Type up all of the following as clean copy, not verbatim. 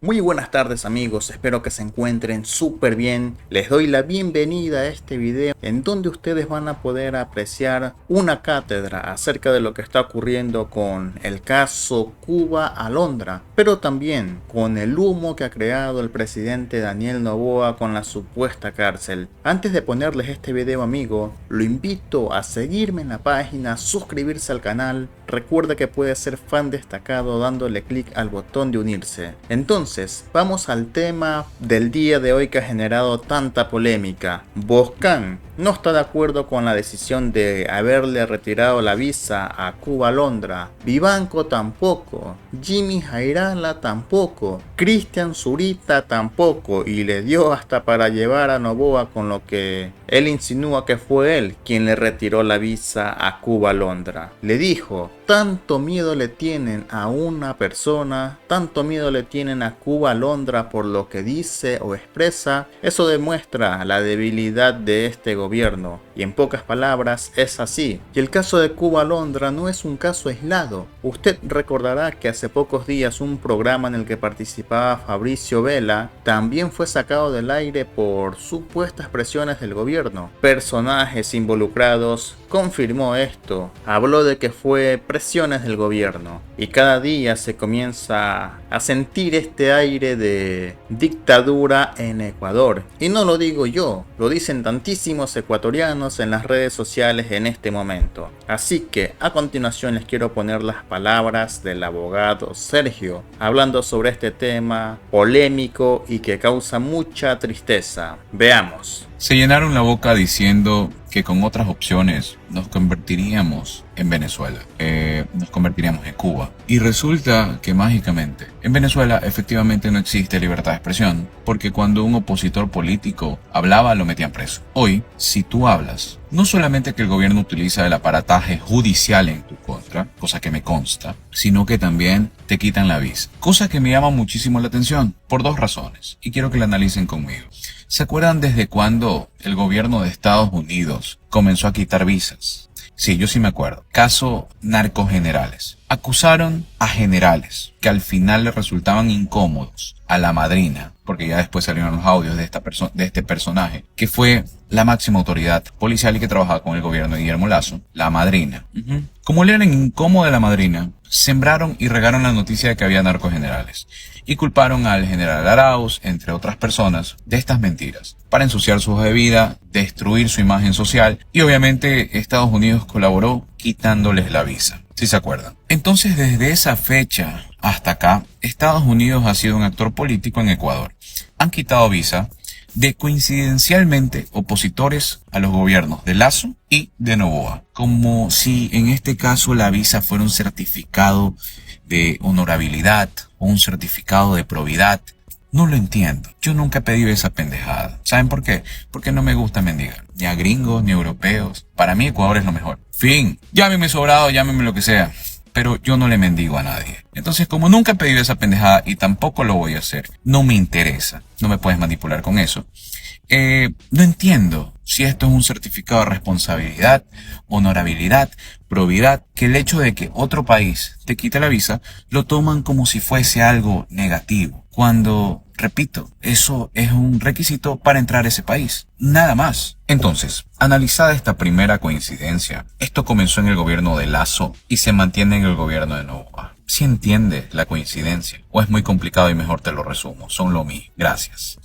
Muy buenas tardes amigos, espero que se encuentren súper bien. Les doy la bienvenida a este video en donde ustedes van a poder apreciar una cátedra acerca de lo que está ocurriendo con el caso Cuba-Alondra, pero también con el humo que ha creado el presidente Daniel Noboa con la supuesta cárcel. Antes de ponerles este video amigo, lo invito a seguirme en la página, suscribirse al canal. Recuerda que puede ser fan destacado dándole clic al botón de unirse. Entonces, vamos al tema del día de hoy que ha generado tanta polémica. Boscan no está de acuerdo con la decisión de haberle retirado la visa a Cuba-Alondra. Vivanco tampoco. Jimmy Jairala tampoco. Cristian Zurita tampoco. Y le dio hasta para llevar a Noboa, con lo que él insinúa que fue él quien le retiró la visa a Cuba-Alondra. Le dijo: tanto miedo le tienen a una persona, tanto miedo le tienen a Cuba-Alondra por lo que dice o expresa. Eso demuestra la debilidad de este gobierno. Y en pocas palabras es así. Y el caso de Cuba-Alondra no es un caso aislado. Usted recordará que hace pocos días un programa en el que participaba Fabricio Vela también fue sacado del aire por supuestas presiones del gobierno. Personajes involucrados confirmó esto, habló de que fue presiones del gobierno, y cada día se comienza a sentir este aire de dictadura en Ecuador. Y no lo digo yo, lo dicen tantísimos ecuatorianos en las redes sociales en este momento. Así que a continuación les quiero poner las palabras del abogado Sergio, hablando sobre este tema polémico y que causa mucha tristeza. Veamos. Se llenaron la boca diciendo que con otras opciones nos convertiríamos en Venezuela, nos convertiríamos en Cuba. Y resulta que mágicamente en Venezuela efectivamente no existe libertad de expresión, porque cuando un opositor político hablaba lo metían preso. Hoy, si tú hablas, no solamente que el gobierno utiliza el aparataje judicial en tu contra, cosa que me consta, sino que también te quitan la visa. Cosa que me llama muchísimo la atención, por dos razones, y quiero que la analicen conmigo. ¿Se acuerdan desde cuándo el gobierno de Estados Unidos comenzó a quitar visas? Sí, yo sí me acuerdo. Caso narcogenerales. Acusaron a generales que al final le resultaban incómodos a la madrina, porque ya después salieron los audios de este personaje, que fue la máxima autoridad policial y que trabajaba con el gobierno de Guillermo Lazo, la madrina. Como le eran incómodo a la madrina, sembraron y regaron la noticia de que había narcogenerales y culparon al general Arauz, entre otras personas, de estas mentiras para ensuciar su hoja de vida, destruir su imagen social, y obviamente Estados Unidos colaboró quitándoles la visa, si se acuerdan. Entonces, desde esa fecha hasta acá, Estados Unidos ha sido un actor político en Ecuador. Han quitado visa de coincidencialmente opositores a los gobiernos de Lazo y de Noboa, como si en este caso la visa fuera un certificado de honorabilidad o un certificado de probidad. No lo entiendo. Yo nunca he pedido esa pendejada. ¿Saben por qué? Porque no me gusta mendigar. Ni a gringos, ni a europeos. Para mí Ecuador es lo mejor. Fin. Llámeme sobrado, llámeme lo que sea. Pero yo no le mendigo a nadie. Entonces, como nunca he pedido esa pendejada y tampoco lo voy a hacer, no me interesa. No me puedes manipular con eso. No entiendo si esto es un certificado de responsabilidad, honorabilidad, probidad, que el hecho de que otro país te quite la visa lo toman como si fuese algo negativo, cuando, repito, eso es un requisito para entrar a ese país, nada más. Entonces, analizada esta primera coincidencia, esto comenzó en el gobierno de Lazo y se mantiene en el gobierno de Noboa. ¿Sí entiendes la coincidencia? ¿O es muy complicado y mejor te lo resumo? Son lo mismo. Gracias.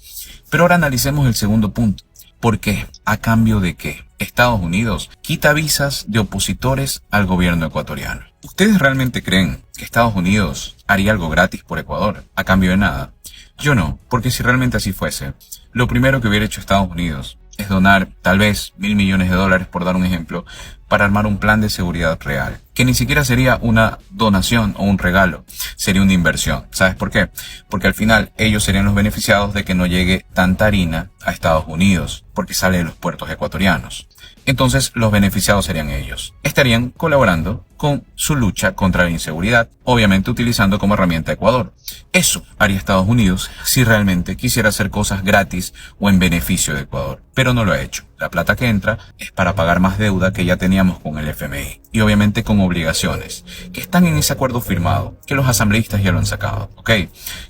Pero ahora analicemos el segundo punto. ¿Por qué? ¿A cambio de qué? Estados Unidos quita visas de opositores al gobierno ecuatoriano. ¿Ustedes realmente creen que Estados Unidos haría algo gratis por Ecuador a cambio de nada? Yo no, porque si realmente así fuese, lo primero que hubiera hecho Estados Unidos es donar tal vez $1.000 millones, por dar un ejemplo, para armar un plan de seguridad real, que ni siquiera sería una donación o un regalo, sería una inversión. ¿Sabes por qué? Porque al final ellos serían los beneficiados de que no llegue tanta harina a Estados Unidos, porque sale de los puertos ecuatorianos. entonces los beneficiados serían ellos. Estarían colaborando con su lucha contra la inseguridad, obviamente utilizando como herramienta a Ecuador. Eso haría Estados Unidos si realmente quisiera hacer cosas gratis o en beneficio de Ecuador, pero no lo ha hecho. La plata que entra es para pagar más deuda que ya teníamos con el FMI y obviamente con obligaciones que están en ese acuerdo firmado, que los asambleístas ya lo han sacado, ¿ok?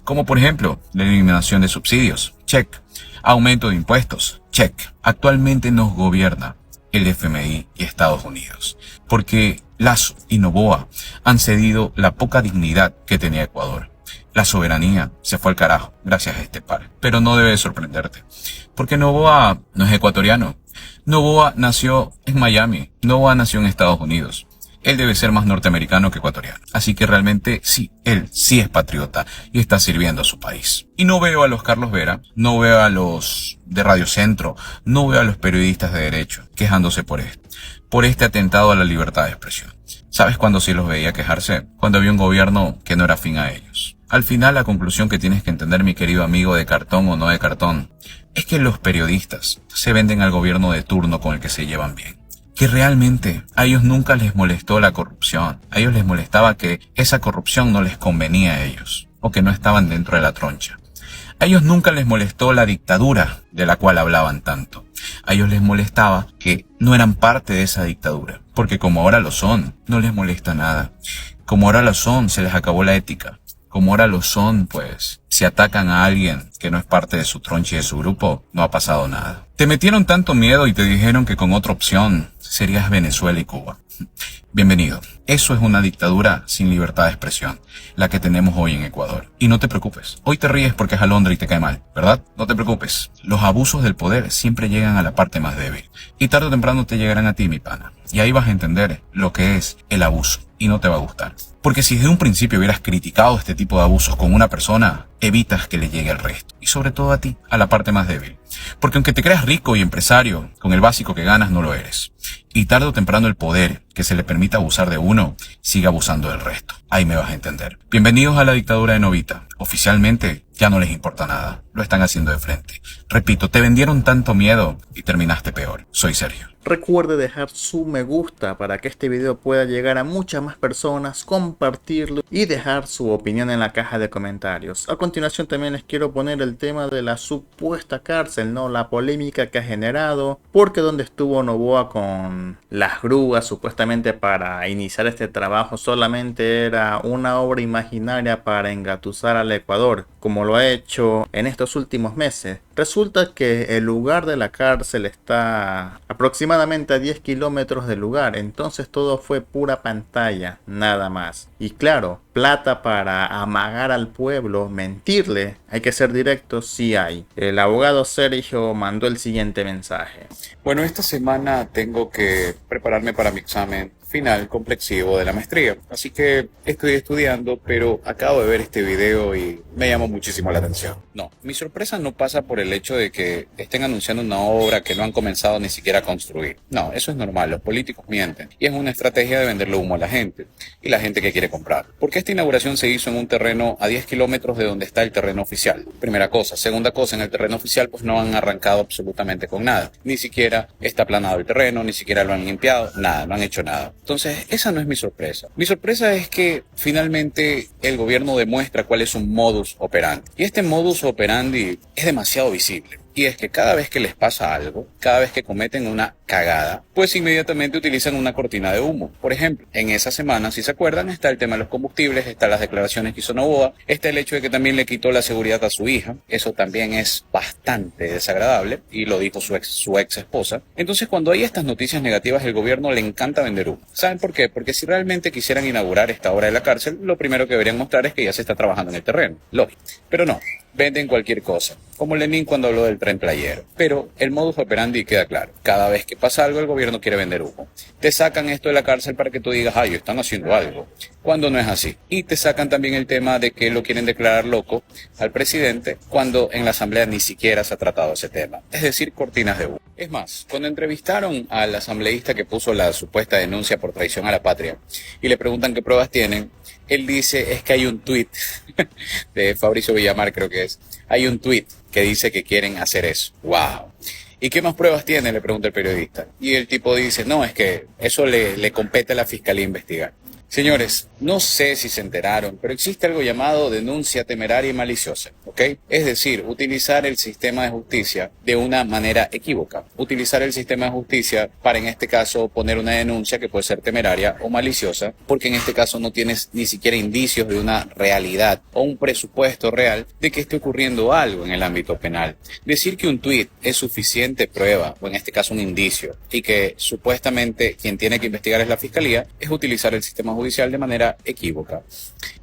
Como por ejemplo, la eliminación de subsidios, check. Aumento de impuestos, check. Actualmente nos gobierna el FMI y Estados Unidos, porque Lasso y Noboa han cedido la poca dignidad que tenía Ecuador. La soberanía se fue al carajo gracias a este par, pero no debe sorprenderte, porque Noboa no es ecuatoriano. Noboa nació en Miami, Noboa nació en Estados Unidos. Él debe ser más norteamericano que ecuatoriano. Así que realmente sí, él sí es patriota y está sirviendo a su país. Y no veo a los Carlos Vera, no veo a los de Radio Centro, no veo a los periodistas de derecho quejándose por esto, por este atentado a la libertad de expresión. ¿Sabes cuándo sí los veía quejarse? Cuando había un gobierno que no era afín a ellos. Al final la conclusión que tienes que entender, mi querido amigo de cartón o no de cartón, es que los periodistas se venden al gobierno de turno con el que se llevan bien. Que realmente a ellos nunca les molestó la corrupción. A ellos les molestaba que esa corrupción no les convenía a ellos, o que no estaban dentro de la troncha. A ellos nunca les molestó la dictadura de la cual hablaban tanto. A ellos les molestaba que no eran parte de esa dictadura, porque como ahora lo son, no les molesta nada. Como ahora lo son, se les acabó la ética. Como ahora lo son, pues, si atacan a alguien que no es parte de su troncha y de su grupo, no ha pasado nada. Te metieron tanto miedo y te dijeron que con otra opción serías Venezuela y Cuba. Bienvenido. Eso es una dictadura sin libertad de expresión, la que tenemos hoy en Ecuador. Y no te preocupes. Hoy te ríes porque es Alondra y te cae mal, ¿verdad? No te preocupes. Los abusos del poder siempre llegan a la parte más débil. Y tarde o temprano te llegarán a ti, mi pana. Y ahí vas a entender lo que es el abuso. Y no te va a gustar. Porque si desde un principio hubieras criticado este tipo de abusos con una persona, evitas que le llegue al resto. Y sobre todo a ti, a la parte más débil. Porque aunque te creas rico y empresario, con el básico que ganas no lo eres. Y tarde o temprano el poder que se le permita abusar de uno, sigue abusando del resto. Ahí me vas a entender. Bienvenidos a la dictadura de Novita. Oficialmente ya no les importa nada. Lo están haciendo de frente. Repito, te vendieron tanto miedo y terminaste peor. Soy Sergio. Recuerde dejar su me gusta para que este video pueda llegar a muchas más personas, compartirlo y dejar su opinión en la caja de comentarios. A continuación también les quiero poner el tema de la supuesta cárcel, ¿no? La polémica que ha generado, porque donde estuvo Noboa con las grúas supuestamente para iniciar este trabajo solamente era una obra imaginaria para engatusar al Ecuador, como lo ha hecho en estos últimos meses. Resulta que el lugar de la cárcel está aproximadamente a 10 kilómetros del lugar, entonces todo fue pura pantalla, nada más. Y claro, plata para amagar al pueblo, mentirle, hay que ser directo, sí hay. El abogado Sergio mandó el siguiente mensaje. Bueno, esta semana tengo que prepararme para mi examen final complexivo de la maestría, así que estoy estudiando, pero acabo de ver este video y me llamó muchísimo la atención. No, mi sorpresa no pasa por el hecho de que estén anunciando una obra que no han comenzado ni siquiera a construir. No, eso es normal, los políticos mienten y es una estrategia de venderle humo a la gente y la gente que quiere comprar. Porque esta inauguración se hizo en un terreno a 10 kilómetros de donde está el terreno oficial. Primera cosa. Segunda cosa, en el terreno oficial pues no han arrancado absolutamente con nada. Ni siquiera está aplanado el terreno, ni siquiera lo han limpiado, nada, no han hecho nada. Entonces, esa no es mi sorpresa. Mi sorpresa es que finalmente el gobierno demuestra cuál es un modus operandi. Y este modus operandi es demasiado visible. Y es que cada vez que les pasa algo, cada vez que cometen una cagada, pues inmediatamente utilizan una cortina de humo. Por ejemplo, en esa semana, si se acuerdan, está el tema de los combustibles, están las declaraciones que hizo Noboa, está el hecho de que también le quitó la seguridad a su hija. Eso también es bastante desagradable y lo dijo su ex esposa. Entonces, cuando hay estas noticias negativas, el gobierno le encanta vender humo. ¿Saben por qué? Porque si realmente quisieran inaugurar esta obra de la cárcel, lo primero que deberían mostrar es que ya se está trabajando en el terreno. Lógico. Pero no. Venden cualquier cosa, como Lenin cuando habló del tren playero. Pero el modus operandi queda claro. Cada vez que pasa algo, el gobierno quiere vender humo. Te sacan esto de la cárcel para que tú digas, ay, están haciendo algo, cuando no es así. Y te sacan también el tema de que lo quieren declarar loco al presidente, cuando en la asamblea ni siquiera se ha tratado ese tema. Es decir, cortinas de humo. Es más, cuando entrevistaron al asambleísta que puso la supuesta denuncia por traición a la patria, y le preguntan qué pruebas tienen, él dice, es que hay un tuit de Fabricio Villamar, creo que es. Hay un tuit que dice que quieren hacer eso. ¡Wow! ¿Y qué más pruebas tiene?, le pregunta el periodista. Y el tipo dice, no, es que eso le compete a la fiscalía investigar. Señores, no sé si se enteraron, pero existe algo llamado denuncia temeraria y maliciosa, ¿ok? Es decir, utilizar el sistema de justicia de una manera equívoca. Utilizar el sistema de justicia para, en este caso, poner una denuncia que puede ser temeraria o maliciosa, porque en este caso no tienes ni siquiera indicios de una realidad o un presupuesto real de que esté ocurriendo algo en el ámbito penal. Decir que un tuit es suficiente prueba, o en este caso un indicio, y que supuestamente quien tiene que investigar es la fiscalía, es utilizar el sistema judicial de manera equívoca.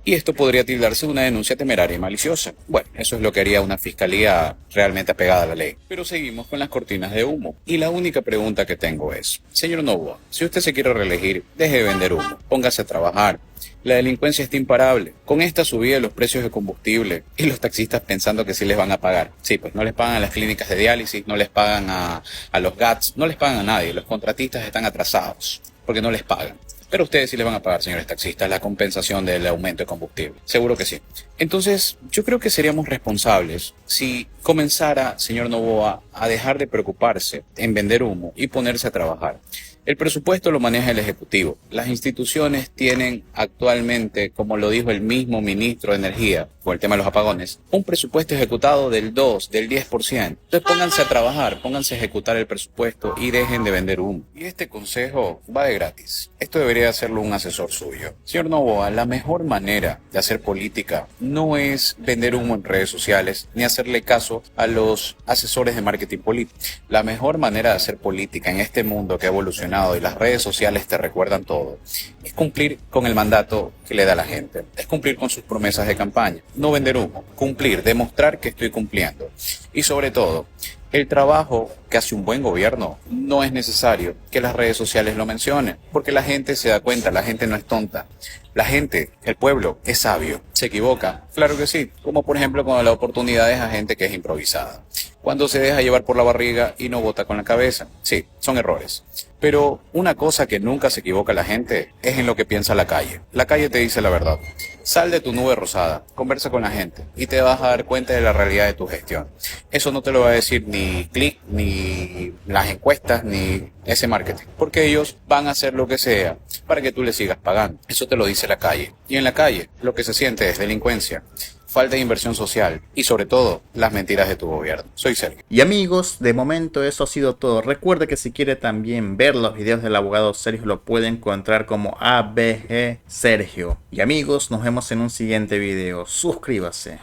Y esto podría tildarse de una denuncia temeraria y maliciosa. Bueno, eso es lo que haría una fiscalía realmente apegada a la ley. Pero seguimos con las cortinas de humo. Y la única pregunta que tengo es, señor Novoa, si usted se quiere reelegir, deje de vender humo, póngase a trabajar. La delincuencia está imparable. Con esta subida de los precios de combustible y los taxistas pensando que sí les van a pagar. Sí, pues no les pagan a las clínicas de diálisis, no les pagan a los GATS, no les pagan a nadie. Los contratistas están atrasados porque no les pagan. Pero ustedes sí les van a pagar, señores taxistas, la compensación del aumento de combustible. Seguro que sí. Entonces, yo creo que seríamos responsables si comenzara, señor Novoa, a dejar de preocuparse en vender humo y ponerse a trabajar. El presupuesto lo maneja el Ejecutivo. Las instituciones tienen actualmente, como lo dijo el mismo ministro de Energía, con el tema de los apagones, un presupuesto ejecutado del 2, del 10%. Entonces pónganse a trabajar, pónganse a ejecutar el presupuesto y dejen de vender humo. Y este consejo va de gratis. Esto debería hacerlo un asesor suyo. Señor Novoa, la mejor manera de hacer política no es vender humo en redes sociales ni hacerle caso a los asesores de marketing político. La mejor manera de hacer política en este mundo que ha evolucionado y las redes sociales te recuerdan todo, es cumplir con el mandato que le da la gente, es cumplir con sus promesas de campaña, no vender humo, cumplir, demostrar que estoy cumpliendo. Y sobre todo, el trabajo que hace un buen gobierno no es necesario que las redes sociales lo mencionen, porque la gente se da cuenta, la gente no es tonta. La gente, el pueblo, es sabio. ¿Se equivoca? Claro que sí. Como por ejemplo cuando la oportunidad es a gente que es improvisada. Cuando se deja llevar por la barriga y no vota con la cabeza. Sí, son errores. Pero una cosa que nunca se equivoca la gente es en lo que piensa la calle. La calle te dice la verdad. Sal de tu nube rosada, conversa con la gente y te vas a dar cuenta de la realidad de tu gestión. Eso no te lo va a decir ni Click, ni las encuestas, ni ese marketing. Porque ellos van a hacer lo que sea para que tú les sigas pagando. Eso te lo dice la calle. Y en la calle lo que se siente es delincuencia, falta de inversión social y sobre todo las mentiras de tu gobierno. Soy Sergio. Y amigos, de momento eso ha sido todo. Recuerde que si quiere también ver los videos del abogado Sergio lo puede encontrar como ABG Sergio. Y amigos, nos vemos en un siguiente video. Suscríbase.